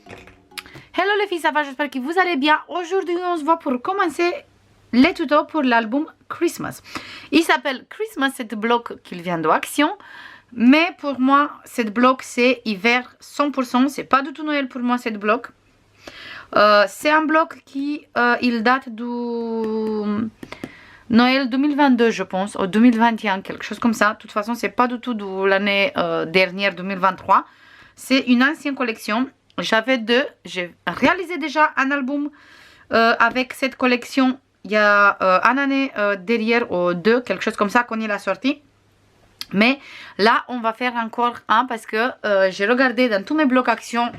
Hello les filles, ça va? J'espère que vous allez bien. Aujourd'hui, on se voit pour commencer les tutos pour l'album Christmas. Il s'appelle Christmas, cette bloc qui vient de Action. Mais pour moi, cette bloc, c'est hiver 100%. C'est pas du tout Noël pour moi, cette bloc. C'est un bloc qui il date du Noël 2022, je pense, ou 2021, quelque chose comme ça. De toute façon, c'est pas du tout de l'année dernière, 2023. C'est une ancienne collection. J'avais deux. J'ai réalisé déjà un album avec cette collection il y a une année derrière, ou deux, quelque chose comme ça, quand il a sorti. Mais là, on va faire encore un parce que j'ai regardé dans tous mes blocs Action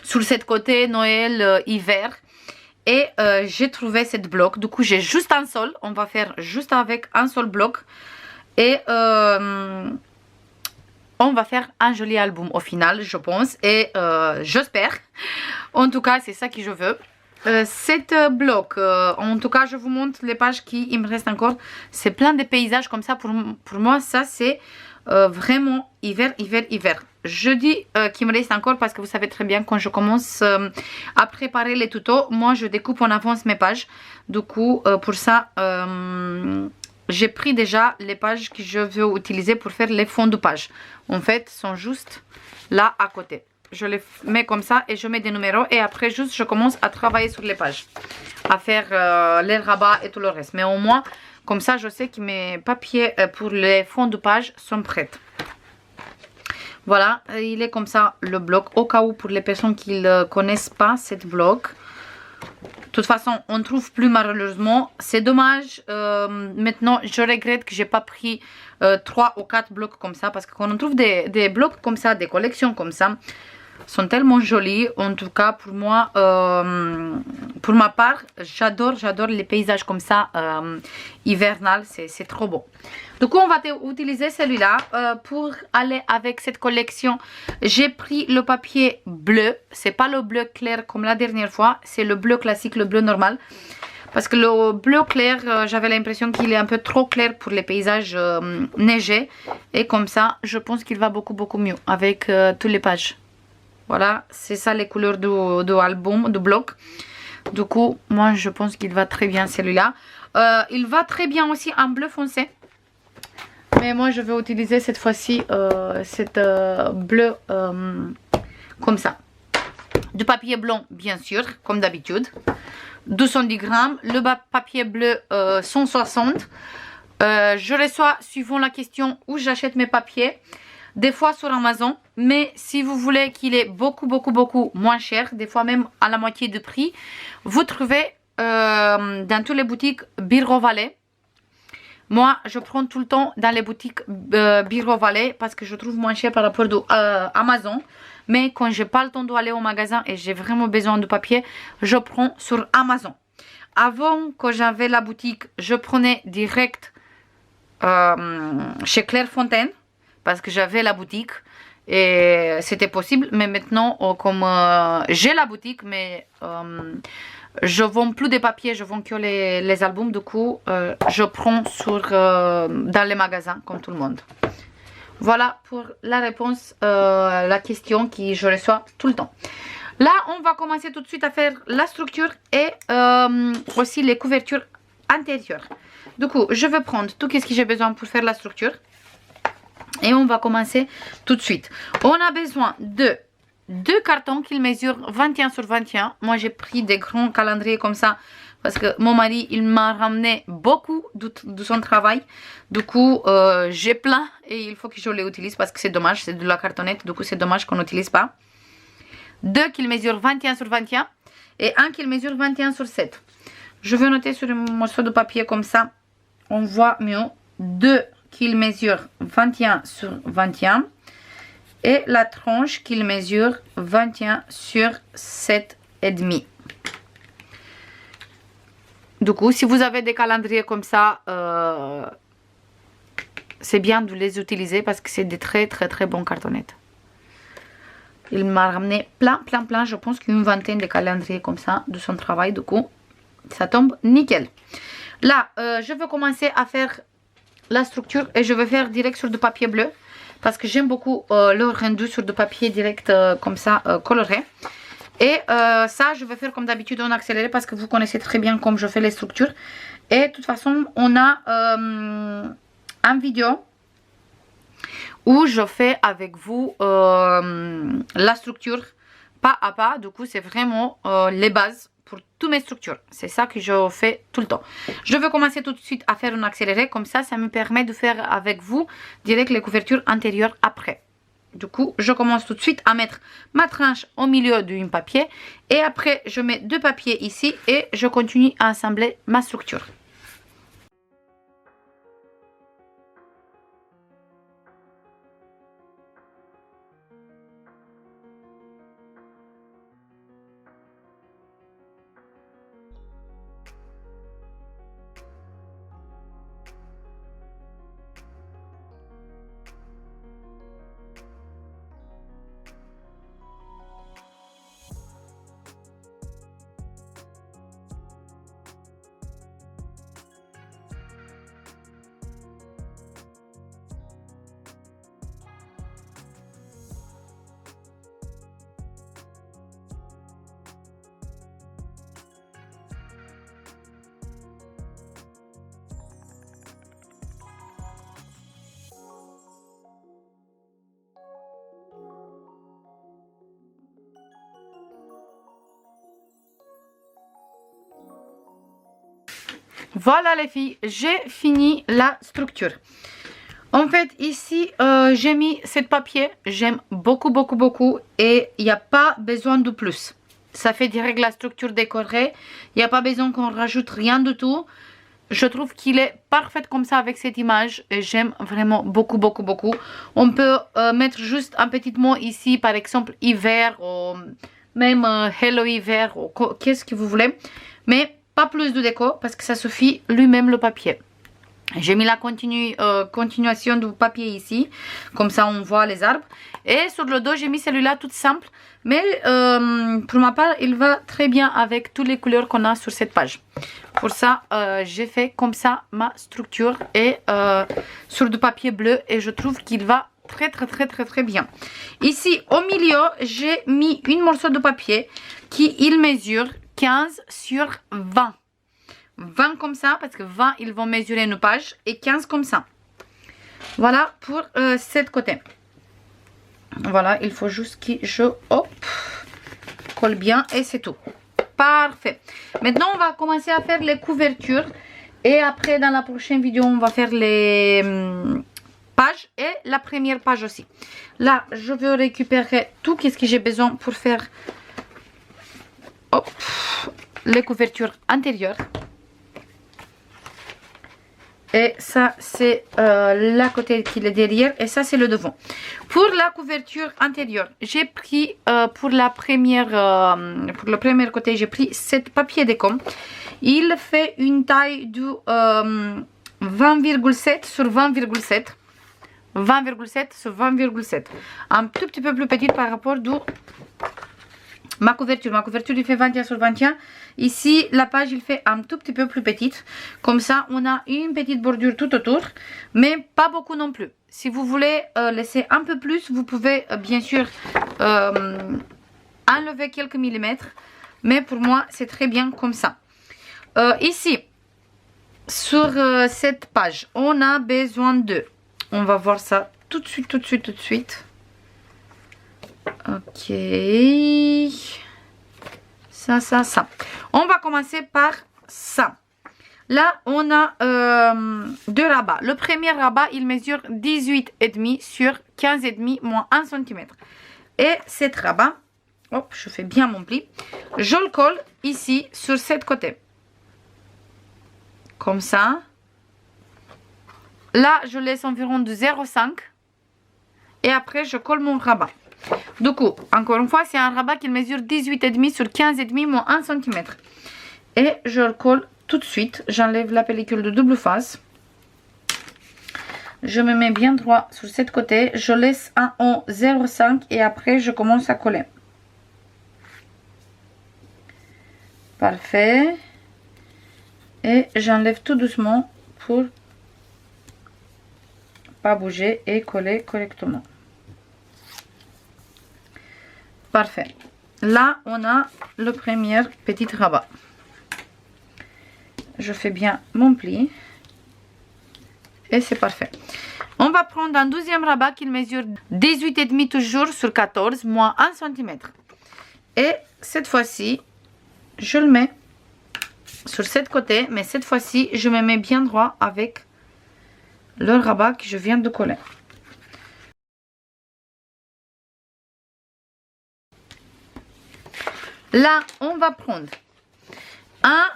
sur cette côté Noël, hiver. Et j'ai trouvé cette bloc. Du coup, j'ai juste un seul. On va faire juste avec un seul bloc. Et on va faire un joli album au final, je pense. Et j'espère. En tout cas, c'est ça que je veux. Cette bloc, en tout cas, je vous montre les pages qui il me reste encore. C'est plein de paysages comme ça. Pour moi, ça, c'est vraiment hiver, hiver, hiver. Je dis qu'il me reste encore parce que vous savez très bien, quand je commence à préparer les tutos, moi, je découpe en avance mes pages. Du coup, pour ça, j'ai pris déjà les pages que je veux utiliser pour faire les fonds de page. En fait, sont juste là à côté. Je les mets comme ça et je mets des numéros et après juste je commence à travailler sur les pages, à faire les rabats et tout le reste. Mais au moins comme ça je sais que mes papiers pour les fonds de page sont prêts. Voilà, il est comme ça le bloc, au cas où pour les personnes qui ne connaissent pas cette bloc. De toute façon, on ne trouve plus malheureusement. C'est dommage. Maintenant, je regrette que j'ai pas pris 3 ou 4 blocs comme ça. Parce que quand on trouve des blocs comme ça, des collections comme ça, sont tellement jolis. En tout cas, pour moi, pour ma part, j'adore les paysages comme ça, hivernal. C'est trop beau. Du coup, on va utiliser celui-là pour aller avec cette collection. J'ai pris le papier bleu. C'est pas le bleu clair comme la dernière fois. C'est le bleu classique, le bleu normal. Parce que le bleu clair, j'avais l'impression qu'il est un peu trop clair pour les paysages neigés. Et comme ça, je pense qu'il va beaucoup mieux avec toutes les pages. Voilà, c'est ça les couleurs de album, de bloc. Du coup, moi je pense qu'il va très bien celui-là. Il va très bien aussi en bleu foncé. Mais moi je vais utiliser cette fois-ci cette bleu comme ça. Du papier blanc bien sûr, comme d'habitude. 210 grammes. Le papier bleu 160. Je reçois suivant la question où j'achète mes papiers. Des fois sur Amazon, mais si vous voulez qu'il est beaucoup moins cher, des fois même à la moitié du prix, vous trouvez dans toutes les boutiques Bureau Vallée. Moi, je prends tout le temps dans les boutiques Bureau Vallée parce que je trouve moins cher par rapport à Amazon. Mais quand j'ai pas le temps d'aller au magasin et j'ai vraiment besoin de papier, je prends sur Amazon. Avant, quand j'avais la boutique, je prenais direct chez Clairefontaine. Parce que j'avais la boutique et c'était possible. Mais maintenant, comme j'ai la boutique, mais je vends plus des papiers, je vends que les albums. Du coup, je prends dans les magasins, comme tout le monde. Voilà pour la réponse à la question que je reçois tout le temps. Là, on va commencer tout de suite à faire la structure et aussi les couvertures intérieures. Du coup, je vais prendre tout ce que j'ai besoin pour faire la structure. Et on va commencer tout de suite. On a besoin de 2 cartons qui mesurent 21 sur 21. Moi, j'ai pris des grands calendriers comme ça. Parce que mon mari, il m'a ramené beaucoup de son travail. Du coup, j'ai plein. Et il faut que je les utilise parce que c'est dommage. C'est de la cartonnette. Du coup, c'est dommage qu'on n'utilise pas. 2 qui mesurent 21 sur 21. Et 1 qui mesure 21 sur 7. Je vais noter sur un morceau de papier comme ça. On voit mieux. 2 qu'il mesure 21 sur 21 et la tranche qu'il mesure 21 sur 7,5. Du coup, si vous avez des calendriers comme ça, c'est bien de les utiliser parce que c'est des très bons cartonnettes. Il m'a ramené plein. Je pense qu'une vingtaine de calendriers comme ça de son travail. Du coup, ça tombe nickel. Là, je vais commencer à faire la structure et je vais faire direct sur du papier bleu parce que j'aime beaucoup le rendu sur du papier direct comme ça coloré. Et ça, je vais faire comme d'habitude en accéléré parce que vous connaissez très bien comme je fais les structures. Et de toute façon, on a une vidéo où je fais avec vous la structure pas à pas. Du coup, c'est vraiment les bases pour toutes mes structures. C'est ça que je fais tout le temps. Je vais commencer tout de suite à faire un accéléré. Comme ça me permet de faire avec vous direct les couvertures intérieures après. Du coup, je commence tout de suite à mettre ma tranche au milieu d'un papier. Et après, je mets 2 papiers ici et je continue à assembler ma structure. Voilà les filles, j'ai fini la structure. En fait, ici, j'ai mis ce papier. J'aime beaucoup et il n'y a pas besoin de plus. Ça fait direct la structure décorée. Il n'y a pas besoin qu'on rajoute rien du tout. Je trouve qu'il est parfait comme ça avec cette image. Et j'aime vraiment beaucoup. On peut mettre juste un petit mot ici, par exemple hiver ou même hello hiver ou qu'est-ce que vous voulez. Mais pas plus de déco parce que ça suffit lui-même le papier. J'ai mis la continuation du papier ici, comme ça on voit les arbres. Et sur le dos j'ai mis celui-là tout simple, mais pour ma part il va très bien avec toutes les couleurs qu'on a sur cette page. Pour ça j'ai fait comme ça ma structure et sur du papier bleu et je trouve qu'il va très bien. Ici au milieu j'ai mis une morceau de papier qui il mesure 15 sur 20. 20 comme ça parce que 20 ils vont mesurer une page et 15 comme ça. Voilà pour cette côté. Voilà, il faut juste que je colle bien et c'est tout. Parfait. Maintenant on va commencer à faire les couvertures et après dans la prochaine vidéo on va faire les pages et la première page aussi. Là je vais récupérer tout ce que j'ai besoin pour faire les couvertures intérieures. Et ça c'est la côté qui est derrière et ça c'est le devant. Pour la couverture intérieure, j'ai pris pour le premier côté, j'ai pris cet papier déco. Il fait une taille de 20,7 sur 20,7. 20,7 sur 20,7. Un tout petit peu plus petite par rapport à ma couverture. Ma couverture il fait 21 sur 21. Ici la page il fait un tout petit peu plus petite. Comme ça on a une petite bordure tout autour. Mais pas beaucoup non plus. Si vous voulez laisser un peu plus, vous pouvez bien sûr enlever quelques millimètres. Mais pour moi c'est très bien comme ça. Ici sur cette page on a besoin de... On va voir ça tout de suite. Ok, ça. On va commencer par ça. Là, on a 2 rabats. Le premier rabat, il mesure 18,5 sur 15,5 moins 1 cm. Et cet rabat, hop, je fais bien mon pli. Je le colle ici sur cette côté. Comme ça. Là, je laisse environ de 0,5. Et après, je colle mon rabat. Du coup, encore une fois, c'est un rabat qui mesure 18,5 sur 15,5 moins 1 cm. Et je le colle tout de suite. J'enlève la pellicule de double face. Je me mets bien droit sur cette côté. Je laisse un en 0,5 et après, je commence à coller. Parfait. Et j'enlève tout doucement pour pas bouger et coller correctement. Parfait. là on a le premier petit rabat. Je fais bien mon pli et c'est parfait. On va prendre un deuxième rabat qui mesure 18,5 toujours sur 14 moins 1 cm. Et cette fois-ci, je le mets sur cette côté, mais cette fois-ci, je me mets bien droit avec le rabat que je viens de coller. Là, on va prendre un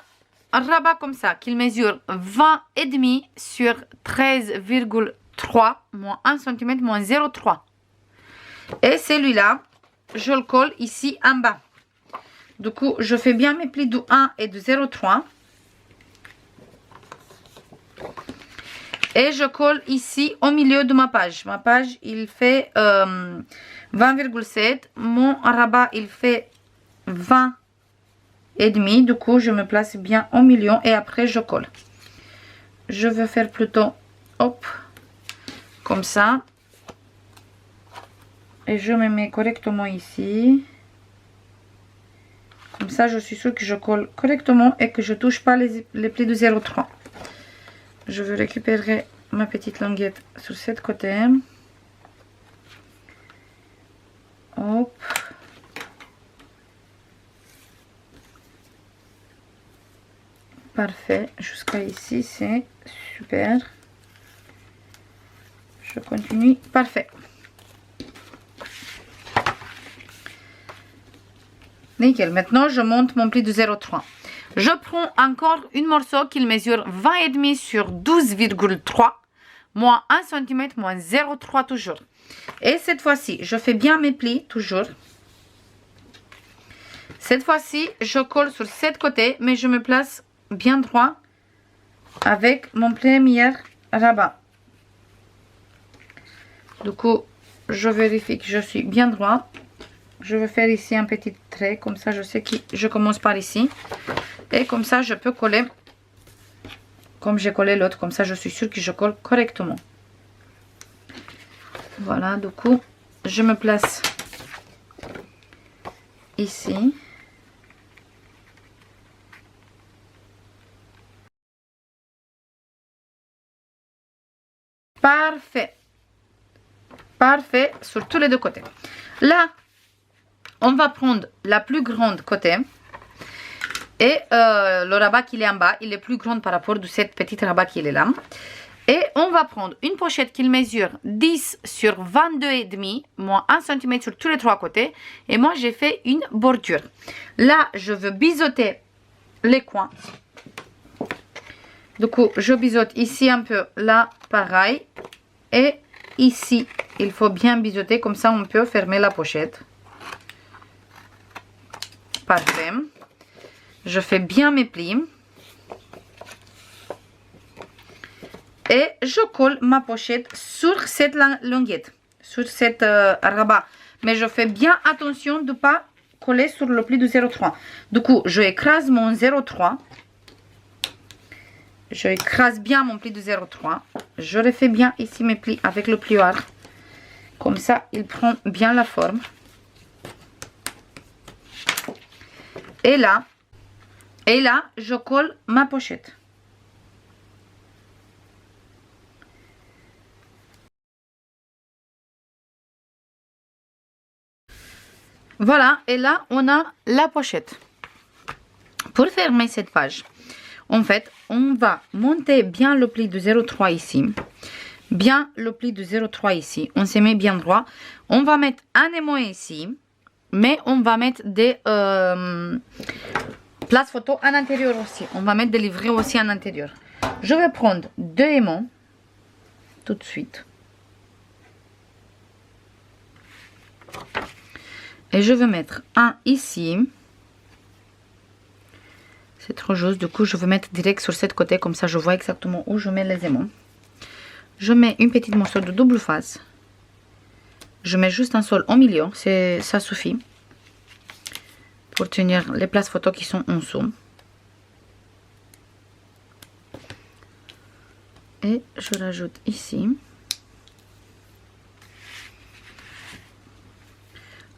rabat comme ça, qui mesure 20,5 sur 13,3 moins 1 cm moins 0,3. Et celui-là, je le colle ici en bas. Du coup, je fais bien mes plis du 1 et du 0,3. Et je colle ici au milieu de ma page. Ma page, il fait 20,7. Mon rabat, il fait 20,5. Du coup, je me place bien au milieu et après, je colle. Je vais faire plutôt, hop, comme ça. Et je me mets correctement ici. Comme ça, je suis sûre que je colle correctement et que je ne touche pas les plis de 0,3. Je vais récupérer ma petite languette sur cette côté. Hop. Parfait. Jusqu'à ici, c'est super. Je continue. Parfait. Nickel. Maintenant, je monte mon pli de 0,3. Je prends encore une morceau qui mesure 20,5 sur 12,3 moins 1 cm moins 0,3 toujours. Et cette fois-ci, je fais bien mes plis toujours. Cette fois-ci, je colle sur cette côté, mais je me place bien droit avec mon premier rabat. Du coup, je vérifie que je suis bien droit. Je vais faire ici un petit trait, comme ça je sais que je commence par ici. Et comme ça je peux coller, comme j'ai collé l'autre, comme ça je suis sûre que je colle correctement. Voilà, du coup, je me place ici. Parfait. Parfait sur tous les deux côtés. Là, on va prendre la plus grande côté. Et le rabat qui est en bas, il est plus grand par rapport à cette petite rabat qui est là. Et on va prendre une pochette qui mesure 10 sur 22,5, moins 1 cm sur tous les trois côtés. Et moi, j'ai fait une bordure. Là, je veux biseauter les coins. Du coup, je biseaute ici un peu, là, pareil. Et ici, il faut bien biseauter, comme ça, on peut fermer la pochette. Parfait. Je fais bien mes plis. Et je colle ma pochette sur cette languette, sur cette rabat. Mais je fais bien attention de ne pas coller sur le pli de 0,3. Du coup, je écrase mon 0,3. Je écrase bien mon pli de 0,3. Je refais bien ici mes plis avec le plioir. Comme ça, il prend bien la forme. Et là, je colle ma pochette. Voilà, et là, on a la pochette. Pour fermer cette page, en fait, on va monter bien le pli de 0,3 ici. Bien le pli de 0,3 ici. On se met bien droit. On va mettre un aimant ici. Mais on va mettre des places photo à l'intérieur aussi. On va mettre des livrets aussi à l'intérieur. Je vais prendre deux aimants. Tout de suite. Et je vais mettre un ici. C'est trop juste. Du coup, je vais mettre direct sur cette côté. Comme ça, je vois exactement où je mets les aimants. Je mets une petite morceau de double face. Je mets juste un sol au milieu. Ça suffit. Pour tenir les places photos qui sont en dessous. Et je rajoute ici.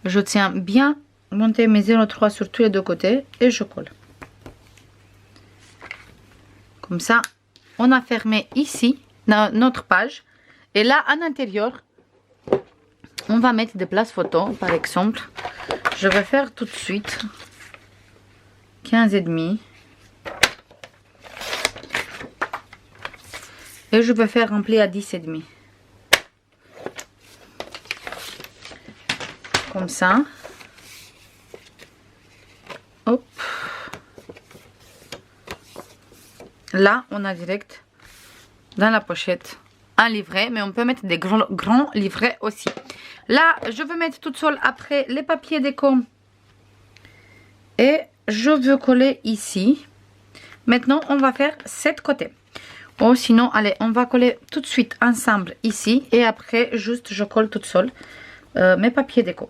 Je tiens bien monter mes 0,3 sur tous les deux côtés et je colle. Comme ça, on a fermé ici notre page. Et là, à l'intérieur, on va mettre des places photos, par exemple. Je vais faire tout de suite 15,5. Et je vais faire remplir à 10,5. Comme ça. Hop. Là, on a direct dans la pochette un livret, mais on peut mettre des grands livrets aussi. Là, je veux mettre toute seule après les papiers déco. Et je veux coller ici. Maintenant, on va faire 7 côtés. Ou sinon, allez, on va coller tout de suite ensemble ici. Et après, juste, je colle toute seule mes papiers déco.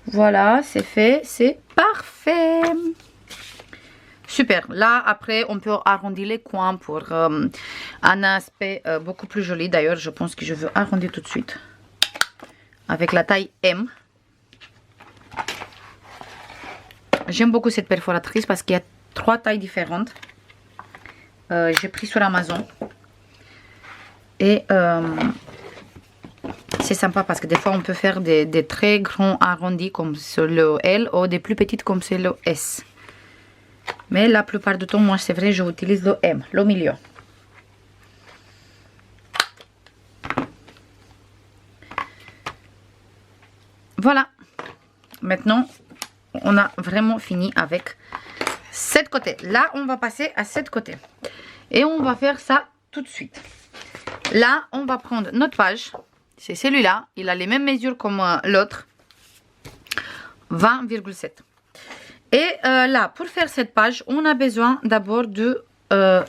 Voilà, c'est fait, c'est parfait. Super, là après on peut arrondir les coins pour un aspect beaucoup plus joli. D'ailleurs je pense que je veux arrondir tout de suite avec la taille M. J'aime beaucoup cette perforatrice parce qu'il y a 3 tailles différentes. J'ai pris sur Amazon. Et c'est sympa parce que des fois on peut faire des très grands arrondis comme sur le L ou des plus petites comme c'est le S. Mais la plupart du temps, moi c'est vrai, je utilise le M, le milieu. Voilà. Maintenant, on a vraiment fini avec 7 côtés. Là, on va passer à 7 côtés. Et on va faire ça tout de suite. Là, on va prendre notre page. C'est celui-là. Il a les mêmes mesures comme l'autre. 20,7. Et là, pour faire cette page, on a besoin d'abord de 1,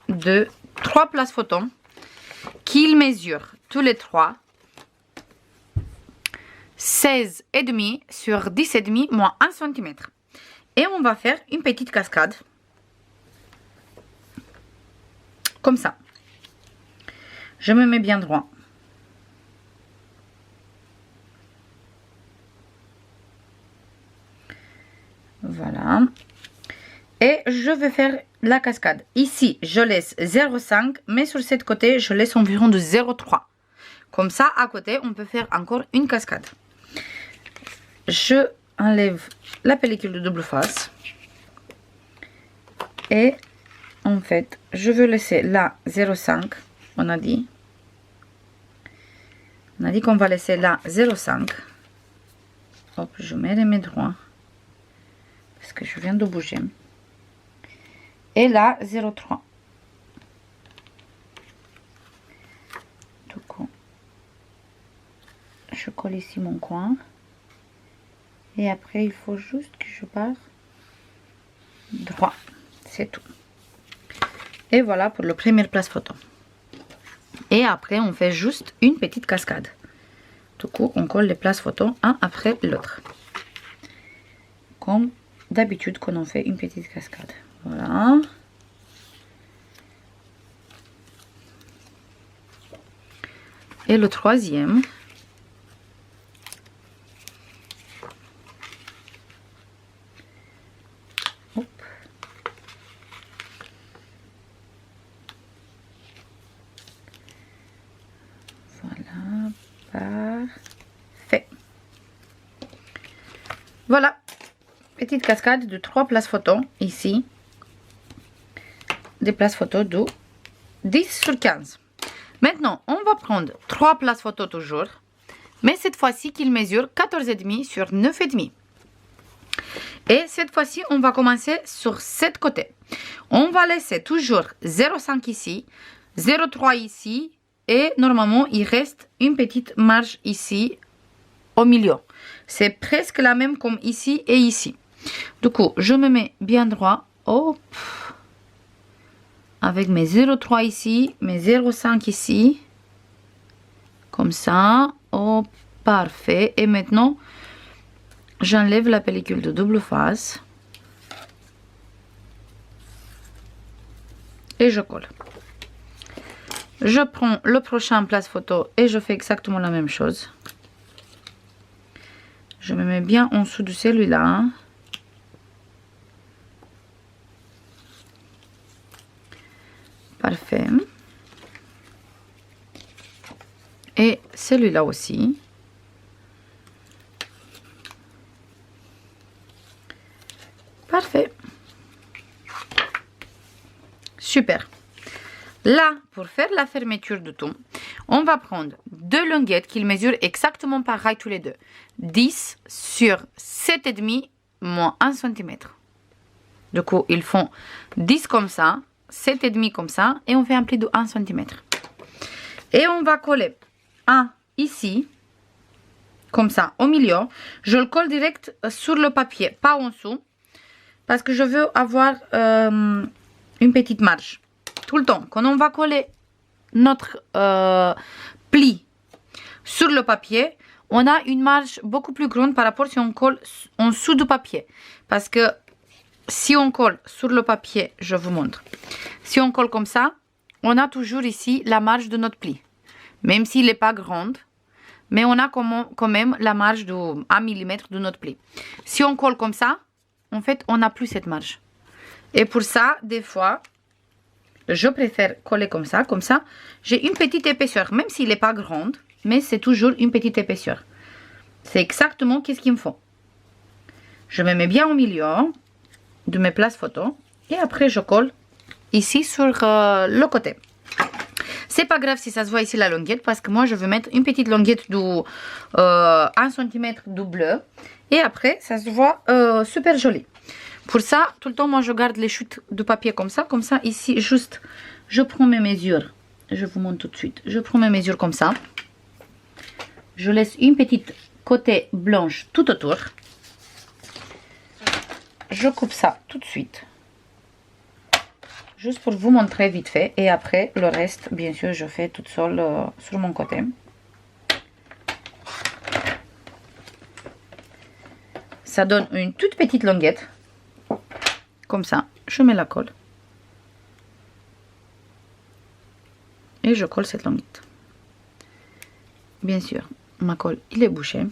2, 3 places photos qu'ils mesurent tous les 3 16,5 sur 10,5 moins 1 cm. Et on va faire une petite cascade. Comme ça. Je me mets bien droit. Voilà. Et je vais faire la cascade. Ici, je laisse 0,5, mais sur cette côté, je laisse environ de 0,3. Comme ça, à côté, on peut faire encore une cascade. Je enlève la pellicule de double face. Et en fait, je veux laisser là 0,5. On a dit qu'on va laisser là 0,5. Hop, je mets les mains droits. Parce que je viens de bouger. Et là, 0,3. Du coup, je colle ici mon coin. Et après, il faut juste que je pars droit. C'est tout. Et voilà pour le premier place photo. Et après, on fait juste une petite cascade. Du coup, on colle les places photos un après l'autre. Comme d'habitude quand on fait une petite cascade. Voilà. Et le troisième. Hop. Voilà. Parfait. Voilà. Petite cascade de 3 places photos ici. Des places photos de 10 sur 15. Maintenant, on va prendre 3 places photos toujours. Mais cette fois-ci, qu'il mesure 14,5 sur 9,5. Et cette fois-ci, on va commencer sur 7 côtés. On va laisser toujours 0,5 ici, 0,3 ici. Et normalement, il reste une petite marge ici au milieu. C'est presque la même comme ici et ici. Du coup, je me mets bien droit. Hop. Avec mes 0,3 ici, mes 0,5 ici. Comme ça. Oh, parfait. Et maintenant, j'enlève la pellicule de double face. Et je colle. Je prends le prochain place photo et je fais exactement la même chose. Je me mets bien en dessous de celui-là. Parfait. Et celui-là aussi. Parfait. Super. Là, pour faire la fermeture de tout, on va prendre deux languettes qui mesurent exactement pareil tous les deux. 10 sur 7,5 moins 1 cm. Du coup, ils font 10 comme ça, 7,5 comme ça, et on fait un pli de 1 cm. Et on va coller un ici, comme ça, au milieu. Je le colle direct sur le papier, pas en dessous, parce que je veux avoir une petite marge. Tout le temps, quand on va coller notre pli sur le papier, on a une marge beaucoup plus grande par rapport si on colle en dessous du papier. Parce que si on colle sur le papier, je vous montre. Si on colle comme ça, on a toujours ici la marge de notre pli. Même s'il n'est pas grande, mais on a quand même la marge de 1 mm de notre pli. Si on colle comme ça, en fait, on n'a plus cette marge. Et pour ça, des fois, je préfère coller comme ça. Comme ça, j'ai une petite épaisseur, même s'il n'est pas grande, mais c'est toujours une petite épaisseur. C'est exactement ce qu'il me faut. Je me mets bien au milieu de mes places photo et après je colle ici sur le côté. C'est pas grave si ça se voit ici la longuette, parce que moi je veux mettre une petite longuette de 1 cm de bleu et après ça se voit super joli. Pour ça, tout le temps moi je garde les chutes de papier comme ça ici juste je prends mes mesures, je vous montre tout de suite, je prends mes mesures comme ça, je laisse une petite côté blanche tout autour, je coupe ça tout de suite. Juste pour vous montrer vite fait. Et après, le reste, bien sûr, je fais toute seule sur mon côté. Ça donne une toute petite longuette. Comme ça, je mets la colle. Et je colle cette longuette. Bien sûr, ma colle, il est bouché.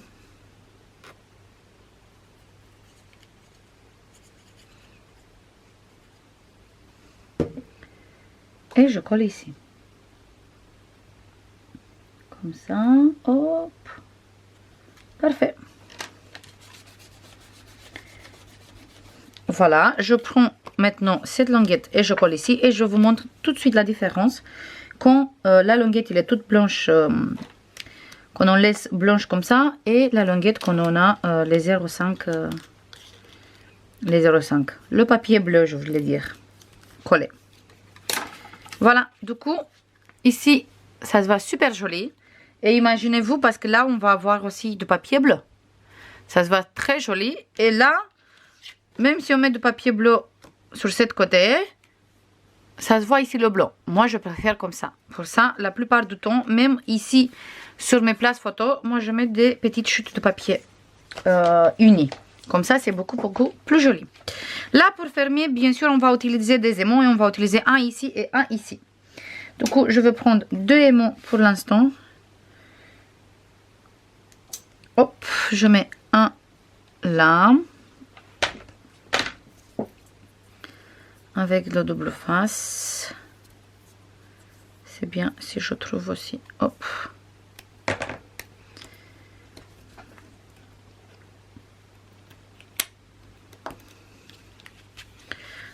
Et je colle ici. Comme ça. Hop. Parfait. Voilà. Je prends maintenant cette longuette et je colle ici. Et je vous montre tout de suite la différence. Quand la longuette il est toute blanche. Quand on laisse blanche comme ça. Et la longuette quand on a les 0,5. Les 0,5. Le papier bleu, je voulais dire. Collé. Voilà, du coup, ici, ça se voit super joli. Et imaginez-vous, parce que là, on va avoir aussi du papier bleu. Ça se voit très joli. Et là, même si on met du papier bleu sur cette côté, ça se voit ici le blanc. Moi, je préfère comme ça. Pour ça, la plupart du temps, même ici, sur mes places photos, moi, je mets des petites chutes de papier unies. Comme ça, c'est beaucoup plus joli. Là, pour fermer, bien sûr, on va utiliser des aimants et on va utiliser un ici et un ici. Du coup, je vais prendre deux aimants pour l'instant. Hop, je mets un là. Avec le double face. C'est bien si je trouve aussi. Hop.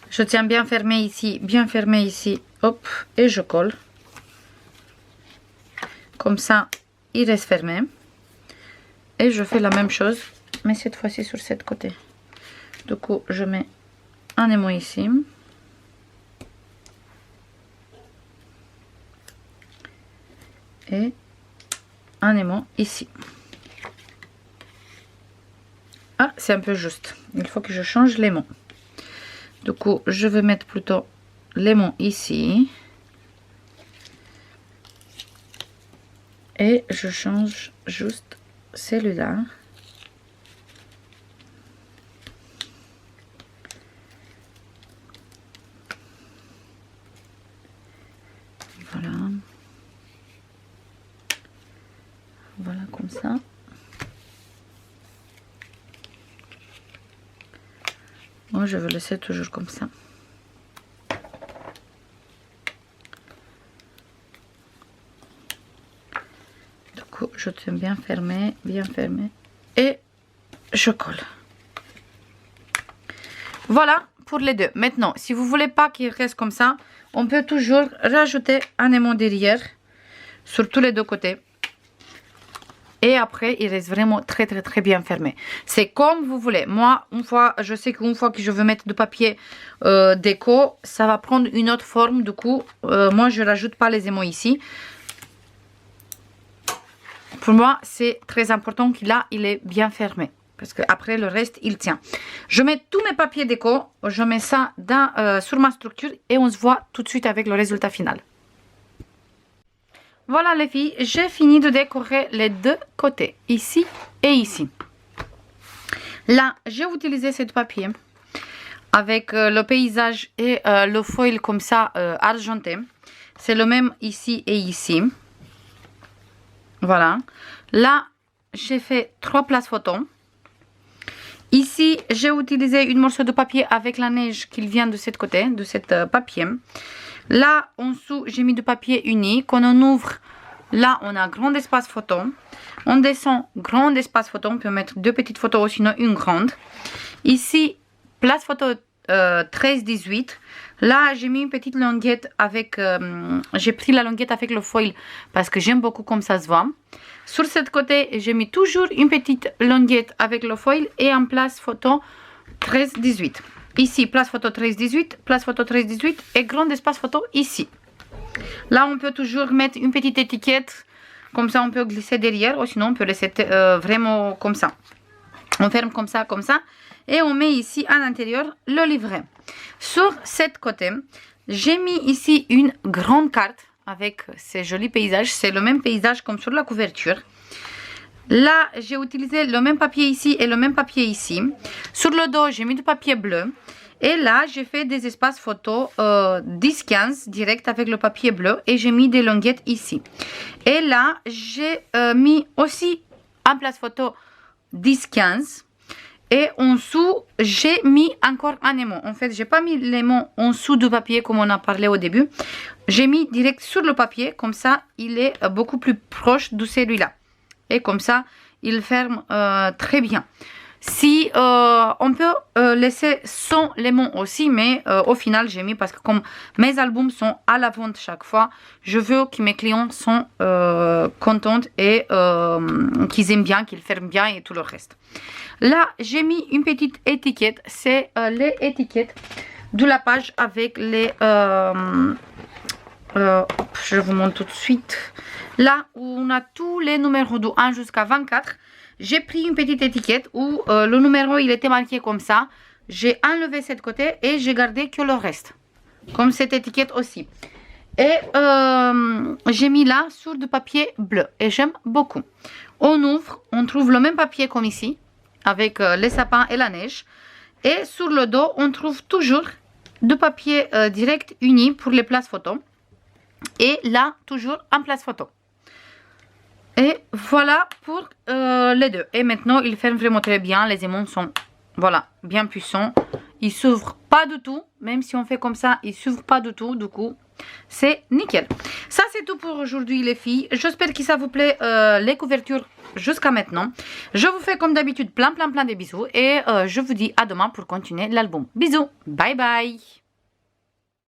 Je tiens bien fermé ici, hop, et je colle. Comme ça, il reste fermé. Et je fais la même chose, mais cette fois-ci sur cette côté. Du coup, je mets un aimant ici. Et un aimant ici. Ah, c'est un peu juste. Il faut que je change l'aimant. Du coup, je vais mettre plutôt l'aimant ici. Et je change juste celui-là. Voilà. Voilà comme ça. Moi, je vais laisser toujours comme ça. Du coup, je tiens bien fermé et je colle. Voilà pour les deux. Maintenant, si vous voulez pas qu'il reste comme ça, on peut toujours rajouter un aimant derrière sur tous les deux côtés. Et après, il reste vraiment très bien fermé. C'est comme vous voulez. Moi, je sais qu'une fois que je veux mettre du papier déco, ça va prendre une autre forme. Du coup, moi, je rajoute pas les aimants ici. Pour moi, c'est très important qu'il est bien fermé. Parce qu'après, le reste, il tient. Je mets tous mes papiers déco. Je mets ça sur ma structure. Et on se voit tout de suite avec le résultat final. Voilà les filles, j'ai fini de décorer les deux côtés, ici et ici. Là, j'ai utilisé ce papier avec le paysage et le foil comme ça argenté. C'est le même ici et ici. Voilà. Là, j'ai fait 3 places photos. Ici, j'ai utilisé une morceau de papier avec la neige qui vient de ce côté, de cet papier. Là, en dessous, j'ai mis du papier uni. Quand on ouvre, là, on a grand espace photo. On descend, grand espace photo. On peut mettre 2 petites photos ou sinon une grande. Ici, place photo 13-18. Là, j'ai mis une petite languette avec... j'ai pris la languette avec le foil parce que j'aime beaucoup comme ça se voit. Sur ce côté, j'ai mis toujours une petite languette avec le foil et en place photo 13-18. Ici, place photo 13-18, place photo 13-18 et grand espace photo ici. Là, on peut toujours mettre une petite étiquette. Comme ça, on peut glisser derrière. Ou sinon, on peut laisser vraiment comme ça. On ferme comme ça. Et on met ici à l'intérieur le livret. Sur cette côté, j'ai mis ici une grande carte avec ces jolis paysages. C'est le même paysage comme sur la couverture. Là, j'ai utilisé le même papier ici et le même papier ici. Sur le dos, j'ai mis du papier bleu. Et là, j'ai fait des espaces photos 10-15 direct avec le papier bleu. Et j'ai mis des languettes ici. Et là, j'ai mis aussi en place photo 10-15. Et en dessous, j'ai mis encore un aimant. En fait, j'ai pas mis l'aimant en dessous du papier comme on a parlé au début. J'ai mis direct sur le papier. Comme ça, il est beaucoup plus proche de celui-là. Et comme ça, il ferme très bien. Si on peut laisser sans l'aimant aussi, mais au final j'ai mis parce que comme mes albums sont à la vente chaque fois, je veux que mes clients sont contents et qu'ils aiment bien, qu'ils ferment bien et tout le reste. Là, j'ai mis une petite étiquette, c'est les étiquettes de la page avec les... je vous montre tout de suite. Là où on a tous les numéros de 1 jusqu'à 24. J'ai pris une petite étiquette où le numéro il était marqué comme ça. J'ai enlevé cette côté et j'ai gardé que le reste. Comme cette étiquette aussi. Et j'ai mis là sur du papier bleu. Et j'aime beaucoup. On ouvre, on trouve le même papier comme ici. Avec les sapins et la neige. Et sur le dos, on trouve toujours du papier direct uni pour les places photos. Et là, toujours en place photo. Et voilà pour les deux. Et maintenant, ils ferment vraiment très bien. Les aimants sont, voilà, bien puissants. Ils s'ouvrent pas du tout. Même si on fait comme ça, ils s'ouvrent pas du tout. Du coup, c'est nickel. Ça, c'est tout pour aujourd'hui, les filles. J'espère que ça vous plaît, les couvertures jusqu'à maintenant. Je vous fais comme d'habitude plein de bisous. Et je vous dis à demain pour continuer l'album. Bisous. Bye bye.